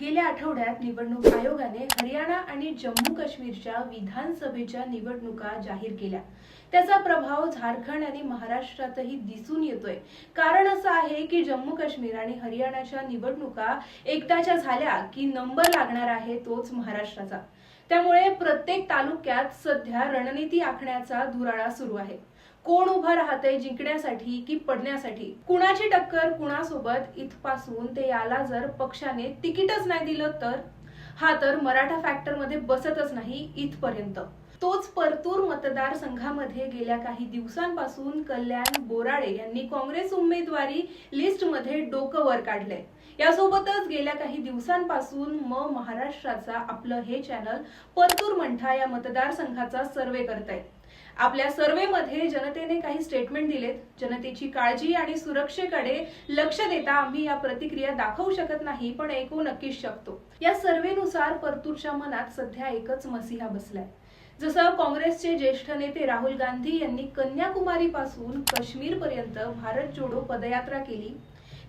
गेल्या आठवड्यात निवडणूक आयोगाने हरियाणा आणि जम्मू काश्मीरच्या विधानसभेच्या निवडणुका जाहीर केल्या। त्याचा प्रभाव झारखंड आणि महाराष्ट्रातही दिसून येतोय। कारण असं आहे की जम्मू काश्मीर आणि हरियाणाच्या निवडणुका एकदाच्या झाल्या की नंबर लागणार आहे तोच महाराष्ट्राचा। त्यामुळे प्रत्येक तालुक्यात सध्या रणनीती आखण्याचा धुराळा सुरू आहे। कोण उभा राहते जिंकण्यासाठी की पडण्यासाठी, कुणाची टक्कर कुणासोबत, इथपासून ते याला जर पक्षाने तिकीटच नाही दिलं तर हा तर मराठा फॅक्टर मध्ये बसतच नाही इथपर्यंत। तोच परतूर मतदारसंघामध्ये गेल्या काही दिवसांपासून कल्याण बोराडे यांनी काँग्रेस उमेदवारी लिस्टमध्ये डोकं वर काढलंय। यासोबतच गेल्या काही दिवसांपासून महाराष्ट्राचा आपलं हे चॅनल परतूर मंठा या मतदारसंघाचा सर्वे करताय। आपल्या सर्वेमध्ये जनतेने काही स्टेटमेंट दिलेत। जनतेची काळजी आणि सुरक्षेकडे लक्ष देता आम्ही या प्रतिक्रिया दाखवू शकत नाही, पण ऐकू नक्कीच शकतो। या सर्वेनुसार परतूरच्या मनात सध्या एकच मसिहा बसलाय। जसं काँग्रेसचे ज्येष्ठ नेते राहुल गांधी यांनी कन्याकुमारी पासून काश्मीर पर्यंत भारत जोडो पदयात्रा केली।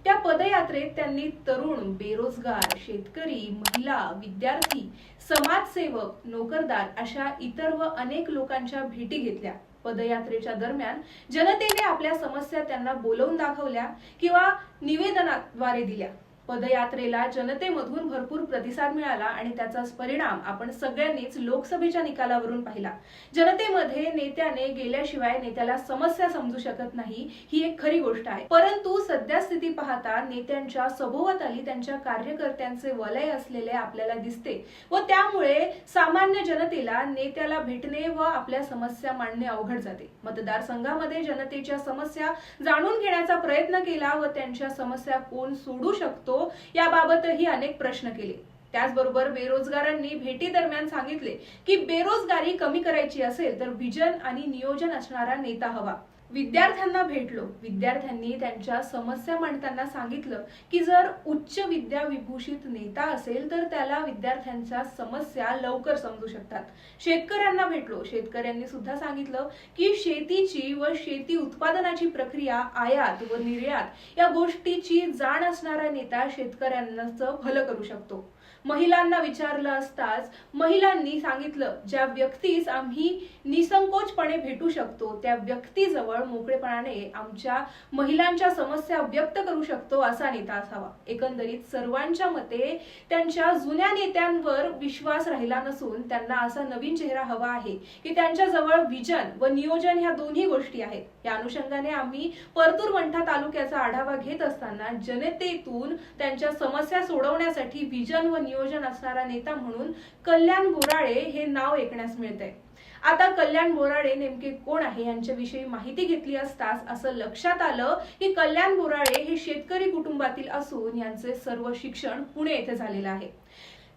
त्या पदयात्रेत त्यांनी तरुण, बेरोजगार, शेतकरी, महिला, विद्यार्थी, समाजसेवक, नोकरदार अशा इतर व अनेक लोकांच्या भेटी घेतल्या। पदयात्रेच्या दरम्यान जनतेने आपल्या समस्या त्यांना बोलवून दाखवल्या किंवा निवेदनाद्वारे दिल्या। पदयात्रेला जनतेमधून भरपूर प्रतिसाद मिळाला आणि त्याचाच परिणाम आपण सगळ्यांनीच लोकसभेच्या निकालावरून पाहिला। जनतेमध्ये नेत्याने गेल्याशिवाय नेत्याला समस्या समजू शकत नाही ही एक खरी गोष्ट आहे। परंतु सध्या स्थिती पाहता नेत्यांच्या सभोवताली त्यांच्या कार्यकर्त्यांचे वलय असलेले आपल्याला दिसते व त्यामुळे सामान्य जनतेला नेत्याला भेटणे व आपल्या समस्या मांडणे अवघड जाते। मतदारसंघामध्ये जनतेच्या समस्या जाणून घेण्याचा प्रयत्न केला व त्यांच्या समस्या कोण सोडू शकतो याबाबतही अनेक प्रश्न केले। त्याचबरोबर बेरोजगारांनी भेटी दरम्यान सांगितले की बेरोजगारी कमी करायची असेल तर विजन आणि नियोजन असणारा नेता हवा। विद्यार्थ्यांना भेटलो, विद्यार्थ्यांनी त्यांच्या समस्या मांडताना सांगितलं की जर उच्च विद्या विभूषित नेता असेल तर त्याला विद्यार्थ्यांच्या समस्या लवकर समजू शकतात। शेतकऱ्यांना भेटलो, शेतकऱ्यांनी सुद्धा सांगितलं की शेतीची व शेती उत्पादनाची प्रक्रिया, आयात व निर्यात या गोष्टीची जाण असणारा नेता शेतकऱ्यांचं भलं करू शकतो। महिलांना विचारलं असताच महिलांनी सांगितलं ज्या व्यक्तीस आम्ही निसंकोचपणे भेटू शकतो त्या व्यक्तीजवळ मोकळेपणाने आमच्या महिलांच्या समस्या व्यक्त करू शकतो असा नेता असावा। एकंदरीत सर्वांच्या मते त्यांच्या जुन्या नेत्यांवर विश्वास राहिला नसून त्यांना असा नवीन चेहरा हवा आहे की त्यांच्याजवळ विजन व नियोजन ह्या दोन्ही गोष्टी आहेत। या अनुषंगाने आम्ही परतूर मंठा तालुक्याचा आढावा घेत असताना जनतेतून त्यांच्या समस्या सोडवण्यासाठी विजन व नियोजन असणारा नेता म्हणून कल्याण बोराडे हे नाव ऐकण्यास मिळतंय। आता कल्याण बोराडे नेमके कोण आहे यांच्याविषयी माहिती घेतली असताच असं लक्षात आलं की कल्याण बोराडे हे शेतकरी कुटुंबातील असून यांचे सर्व शिक्षण पुणे येथे झालेलं आहे।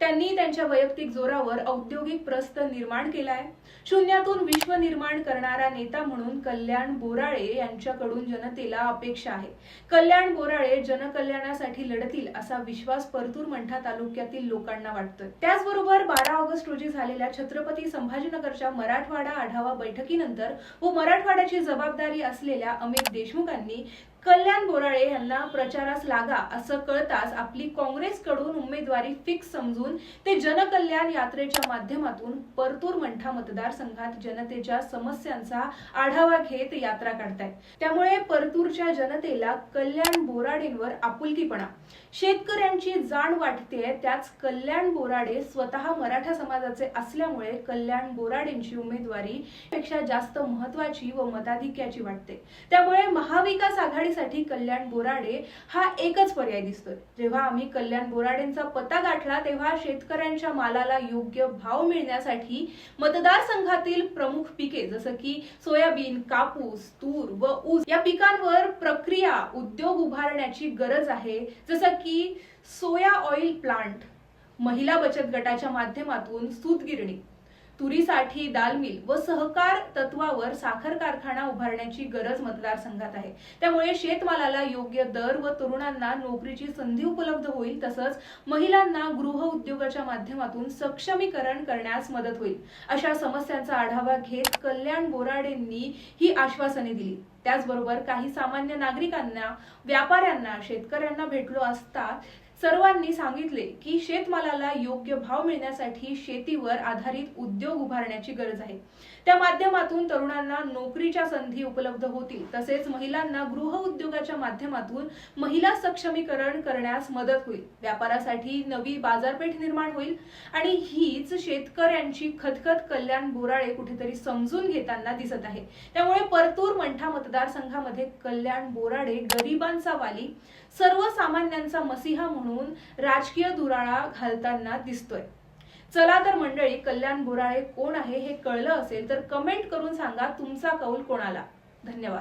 त्यांनी त्यांच्या वैयक्तिक जोरावर औद्योगिक प्रस्थ निर्माण केलाय। शून्यातून विश्व निर्माण करणारा नेता म्हणून कल्याण बोराडे यांच्याकडून जनतेला अपेक्षा आहे। कल्याण बोराडे जनकल्याणासाठी लढतील असा विश्वास परतूर मंठा तालुक्यातील लोकांना वाटतोय। त्याचबरोबर 12 ऑगस्ट रोजी झालेल्या छत्रपती संभाजीनगरच्या मराठवाडा आढावा बैठकीनंतर व मराठवाड्याची जबाबदारी असलेल्या अमित देशमुखांनी कल्याण बोराडे यांना प्रचारास लागा असं कळताच आपली काँग्रेसकडून उमेदवारी फिक्स समजून ते जनकल्याण यात्रेच्या माध्यमातून परतूर मंठा मतदारसंघात जनतेच्या समस्यांचा आढावा घेत यात्रा काढतायत। त्यामुळे परतूरच्या जनतेला कल्याण बोराडेंवर आपुलकीपणा, शेतकऱ्यांची जाण वाटते। त्याच कल्याण बोराडे स्वतः मराठा समाजाचे असल्यामुळे कल्याण बोराडेंची उमेदवारी पेक्षा जास्त महत्त्वाची व मताधिक्याची वाटते। त्यामुळे महाविकास आघाडीसाठी कल्याण बोराडे हा एकच पर्याय दिसतोय। जेव्हा आम्ही कल्याण बोराडेंचा पत्ता गाठला तेव्हा शेतकऱ्यांच्या मालाला योग्य भाव मिळण्यासाठी मतदारसंघातील प्रमुख पिके जसं की सोयाबीन, कापूस, तूर व ऊस या पिकांवर प्रक्रिया उद्योग उभारण्याची गरज आहे। जसं की सोया ऑइल प्लांट, महिला बचत गटाच्या माध्यमातून सूतगिरणी, तुरीसाठी दाल मिल व सहकार तत्वावर साखर कारखाना उभारण्याची गरज मतदारसंघात आहे। त्यामुळे शेतमालाला योग्य दर व तरुणांना नोकरीची संधी उपलब्ध होईल। तसंच महिलांना गृह उद्योगाच्या माध्यमातून सक्षमीकरण करण्यास मदत होईल। अशा समस्यांचा आढावा घेत कल्याण बोराडेंनी ही आश्वासने दिली। त्याचबरोबर काही सामान्य नागरिकांना, व्यापाऱ्यांना, शेतकऱ्यांना भेटलो असता सर्वांनी सांगितले की शेतमालाला योग्य भाव मिळण्यासाठी शेतीवर आधारित उद्योग उभारण्याची गरज आहे। त्या माध्यमातून तरुणांना नोकरीच्या संधी उपलब्ध होतील, तसेच महिलांना गृह उद्योगाच्या माध्यमातून महिला सक्षमीकरण करण्यास मदत होईल। व्यापारासाठी नवी बाजारपेठ निर्माण होईल आणि हीच शेतकऱ्यांची खतखत कल्याण बोराळे कुठेतरी समजून घेताना दिसत आहे। त्यामुळे परतूर मंठा मतदारसंघामध्ये कल्याण बोराडे गरिबांचा वाली, सर्वसामान्यांचा मसीहा म्हणून राजकीय दुराळा घालताना दिसतोय। चला तर मंडळी, कल्याण बोराळे कोण आहे हे कळलं असेल तर कमेंट करून सांगा तुमचा कौल कोणाला। धन्यवाद।